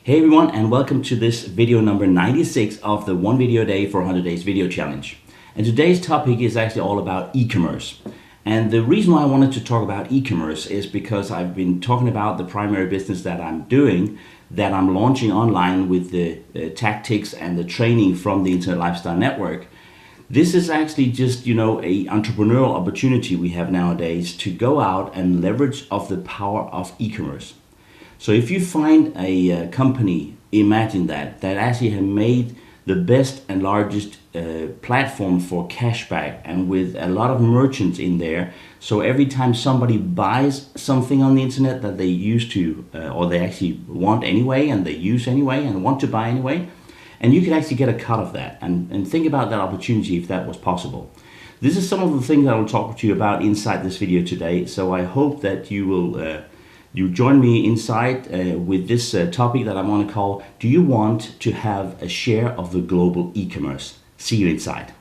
Hey everyone, and welcome to this video number 96 of the One Video a Day for 100 Days Video Challenge. And today's topic is actually all about e-commerce. And the reason why I wanted to talk about e-commerce is because I've been talking about the primary business that I'm doing, that I'm launching online with the tactics and the training from the Internet Lifestyle Network. This is actually just, a entrepreneurial opportunity we have nowadays to go out and leverage of the power of e-commerce. So if you find a company, imagine that actually have made the best and largest platform for cashback, and with a lot of merchants in there. So every time somebody buys something on the internet that they used to, or they actually want anyway, and they use anyway, and want to buy anyway, and you can actually get a cut of that. And think about that opportunity if that was possible. This is some of the things I will talk to you about inside this video today. So I hope that you will you join me inside with this topic that I want to call, do you want to have a share of the global e-commerce? See you inside.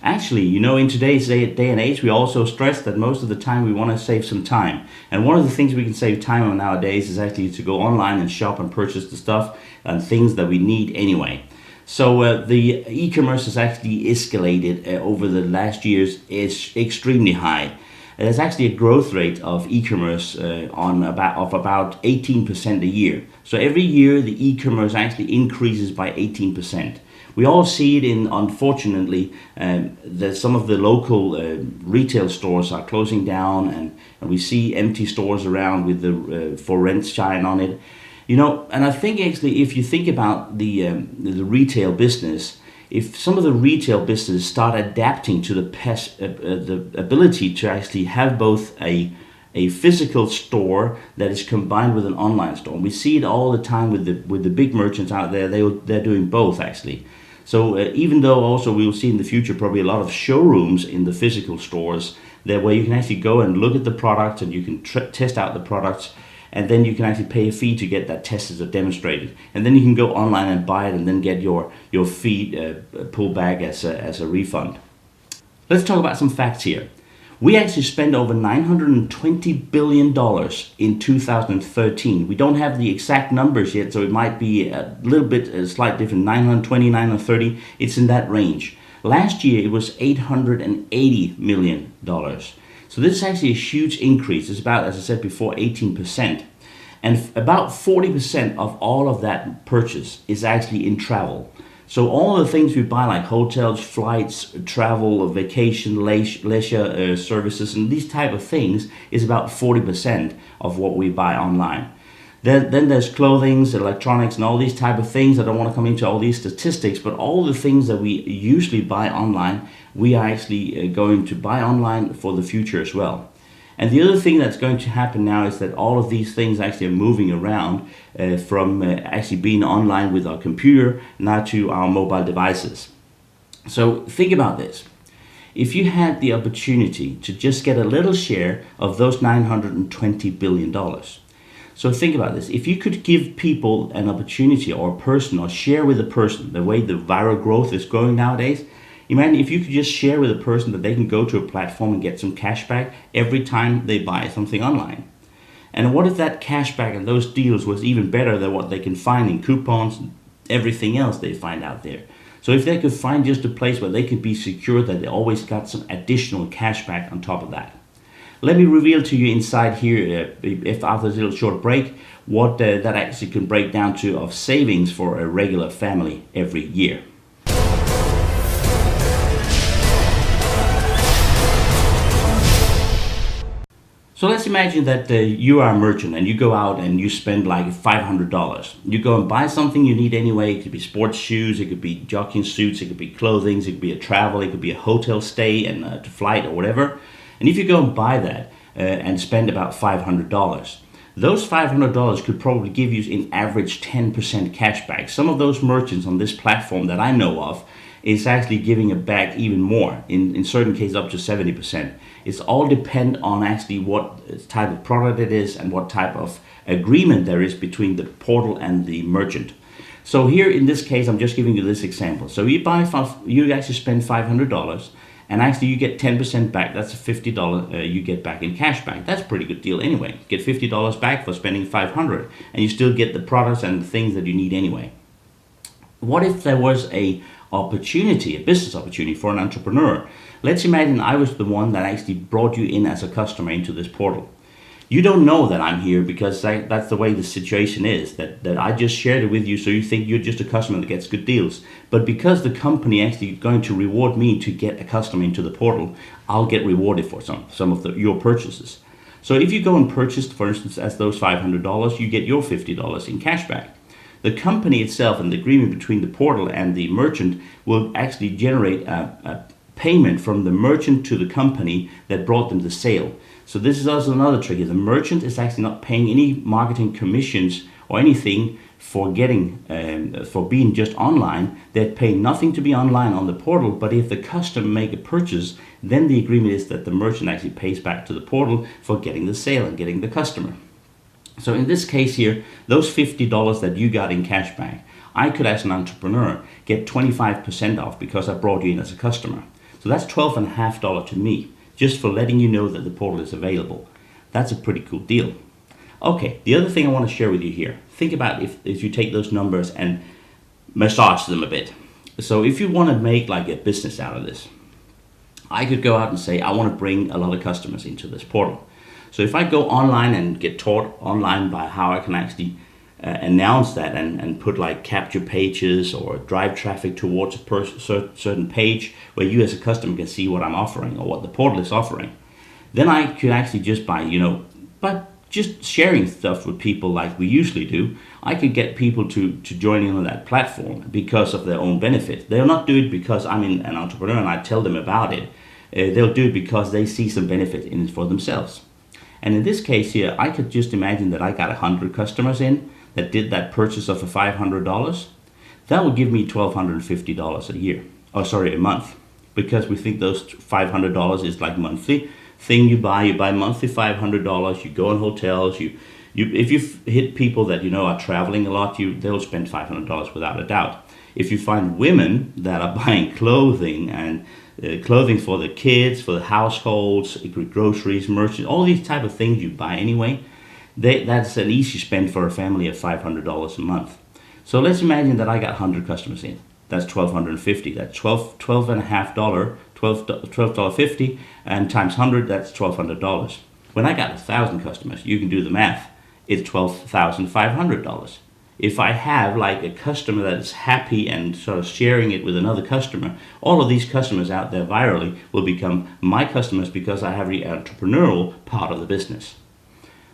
Actually, in today's day and age, we also stress that most of the time we want to save some time. And one of the things we can save time on nowadays is actually to go online and shop and purchase the stuff and things that we need anyway. So the e-commerce has actually escalated over the last years. It's extremely high. There's actually a growth rate of e-commerce of about 18% a year. So every year the e-commerce actually increases by 18%. We all see it unfortunately, that some of the local retail stores are closing down, and we see empty stores around with the for rent sign on it. And I think actually, if you think about the retail business, if some of the retail businesses start adapting to the ability to actually have both a physical store that is combined with an online store, and we see it all the time with the big merchants out there, they're doing both actually. So even though also we'll see in the future probably a lot of showrooms in the physical stores there where you can actually go and look at the products, and you can test out the products, and then you can actually pay a fee to get that tested or demonstrated, and then you can go online and buy it and then get your fee pulled back as a refund. Let's talk about some facts here. We actually spent over $920 billion in 2013. We don't have the exact numbers yet, so it might be a little bit slight different, 920, 930, it's in that range. Last year it was $880 million. So this is actually a huge increase. It's about, as I said before, 18%. And about 40% of all of that purchase is actually in travel. So all the things we buy, like hotels, flights, travel, vacation, leisure services, and these type of things, is about 40% of what we buy online. Then there's clothing, electronics, and all these type of things. I don't want to come into all these statistics, but all the things that we usually buy online, we are actually going to buy online for the future as well. And the other thing that's going to happen now is that all of these things actually are moving around from actually being online with our computer now to our mobile devices. So think about this. If you had the opportunity to just get a little share of those $920 billion. So think about this. If you could give people an opportunity, or a person, or share with a person, the way the viral growth is going nowadays, imagine if you could just share with a person that they can go to a platform and get some cash back every time they buy something online. And what if that cash back and those deals was even better than what they can find in coupons and everything else they find out there? So if they could find just a place where they could be secure that they always got some additional cash back on top of that. Let me reveal to you inside here, if after this little short break, what that actually can break down to of savings for a regular family every year. So let's imagine that you are a merchant and you go out and you spend like $500. You go and buy something you need anyway. It could be sports shoes, it could be jogging suits, it could be clothing, it could be a travel, it could be a hotel stay and a flight or whatever. And if you go and buy that and spend about $500, those $500 could probably give you in average 10% cash back. Some of those merchants on this platform that I know of is actually giving it back even more, in certain cases up to 70%. It's all depend on actually what type of product it is and what type of agreement there is between the portal and the merchant. So here in this case, I'm just giving you this example. So you you actually spend $500, and actually you get 10% back. That's a $50 you get back in cash back. That's a pretty good deal anyway. Get $50 back for spending $500, and you still get the products and the things that you need anyway. What if there was a business opportunity for an entrepreneur? Let's imagine I was the one that actually brought you in as a customer into this portal. You don't know that I'm here because that's the way the situation is, that I just shared it with you, so you think you're just a customer that gets good deals. But because the company actually going to reward me to get a customer into the portal, I'll get rewarded for some of your purchases. So if you go and purchase, for instance, as those $500, you get your $50 in cash back. The company itself and the agreement between the portal and the merchant will actually generate a payment from the merchant to the company that brought them the sale. So this is also another trick. The merchant is actually not paying any marketing commissions or anything for being just online. They're paying nothing to be online on the portal, but if the customer make a purchase, then the agreement is that the merchant actually pays back to the portal for getting the sale and getting the customer. So in this case here, those $50 that you got in cash back, I could, as an entrepreneur, get 25% off because I brought you in as a customer. So that's $12.50 to me, just for letting you know that the portal is available. That's a pretty cool deal. Okay, the other thing I want to share with you here, think about if you take those numbers and massage them a bit. So if you want to make like a business out of this, I could go out and say, I want to bring a lot of customers into this portal. So if I go online and get taught online by how I can actually announce that and put like capture pages or drive traffic towards a certain page where you as a customer can see what I'm offering or what the portal is offering, then I could actually just by just sharing stuff with people like we usually do, I could get people to join in on that platform because of their own benefit. They'll not do it because I'm an entrepreneur and I tell them about it. They'll do it because they see some benefit in it for themselves. And in this case here, I could just imagine that I got 100 customers in that did that purchase of a $500. That would give me $1,250 a month, because we think those $500 is like monthly thing you buy monthly $500. You go on hotels. If you hit people that you know are traveling a lot, they'll spend $500 without a doubt. If you find women that are buying clothing and clothing for the kids, for the households, groceries, merchandise, all these type of things you buy anyway, that's an easy spend for a family of $500 a month. So let's imagine that I got 100 customers in. That's $1,250. That's $12.50, and times 100, that's $1,200. When I got 1,000 customers, you can do the math. It's $12,500. If I have like a customer that is happy and sort of sharing it with another customer, all of these customers out there virally will become my customers because I have the entrepreneurial part of the business.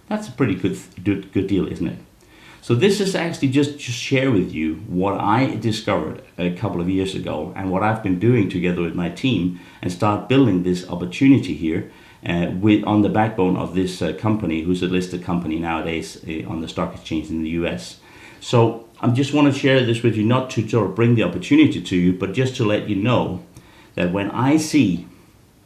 That's a pretty good deal, isn't it? So this is actually just to share with you what I discovered a couple of years ago and what I've been doing together with my team and start building this opportunity here on the backbone of this company, who's a listed company nowadays on the stock exchange in the US. So I just want to share this with you, not to sort of bring the opportunity to you, but just to let you know that when I see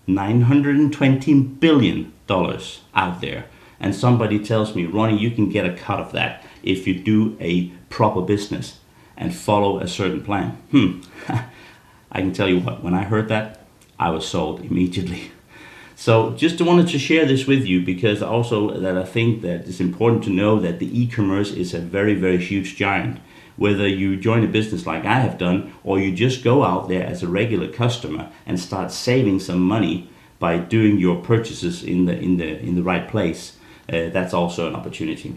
$920 billion out there, and somebody tells me, Ronnie, you can get a cut of that if you do a proper business and follow a certain plan. I can tell you what, when I heard that, I was sold immediately. So just wanted to share this with you, because also that I think that it's important to know that the e-commerce is a very, very huge giant. Whether you join a business like I have done, or you just go out there as a regular customer and start saving some money by doing your purchases in the right place, that's also an opportunity.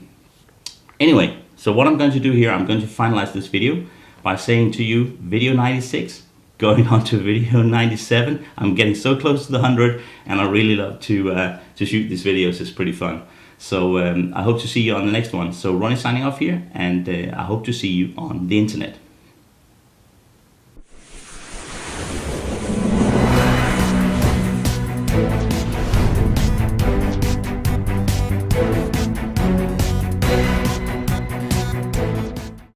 Anyway, so what I'm going to do here, I'm going to finalize this video by saying to you, video 96, going on to video 97. I'm getting so close to the 100, and I really love to shoot these videos. It's pretty fun. So I hope to see you on the next one. So Ronnie signing off here, and I hope to see you on the internet.